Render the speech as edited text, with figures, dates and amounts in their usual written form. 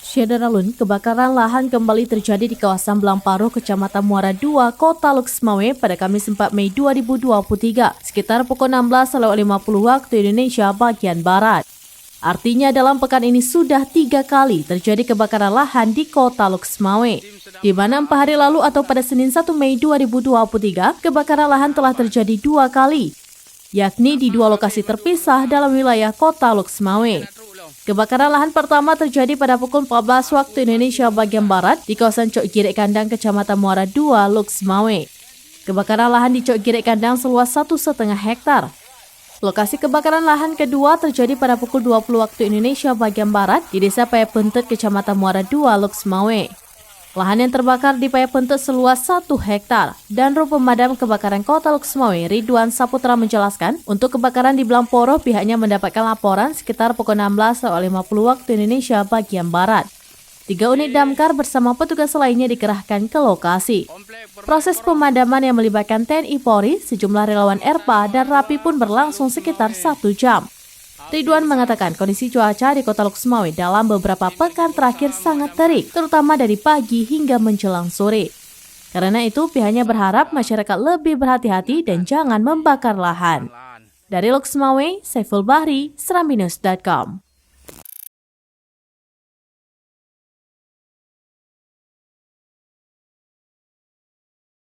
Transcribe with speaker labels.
Speaker 1: Syederalun, kebakaran lahan kembali terjadi di kawasan Blamparo, Kecamatan Muara II, Kota Loksmawe pada Kamis 4 Mei 2023, sekitar pukul 16.50 waktu Indonesia bagian Barat. Artinya dalam pekan ini sudah 3 kali terjadi kebakaran lahan di Kota Loksmawe, di mana 4 hari lalu atau pada Senin 1 Mei 2023, kebakaran lahan telah terjadi 2 kali, yakni di 2 lokasi terpisah dalam wilayah Kota Loksmawe. Kebakaran lahan pertama terjadi pada pukul 14 waktu Indonesia bagian Barat di kawasan Cok Girek Kandang, Kecamatan Muara II, Loksmawe. Kebakaran lahan di Cok Girek Kandang seluas 1,5 hektar. Lokasi kebakaran lahan kedua terjadi pada pukul 20 waktu Indonesia bagian Barat di Desa Payapentet, Kecamatan Muara II, Loksmawe. Lahan yang terbakar di Payapentet seluas 1 hektar. Dan Ru Pemadam Kebakaran Kota Loksmawe, Ridwan Saputra menjelaskan, untuk kebakaran di Blamporo pihaknya mendapatkan laporan sekitar pukul 16.50 waktu Indonesia bagian Barat. 3 unit damkar bersama petugas lainnya dikerahkan ke lokasi. Proses pemadaman yang melibatkan TNI Polri, sejumlah relawan ERPA, dan RAPI pun berlangsung sekitar 1 jam. Ridwan mengatakan kondisi cuaca di Kota Loksmawe dalam beberapa pekan terakhir sangat terik, terutama dari pagi hingga menjelang sore. Karena itu, pihaknya berharap masyarakat lebih berhati-hati dan jangan membakar lahan. Dari Loksmawe, Saiful Bahri, Serambi News.com.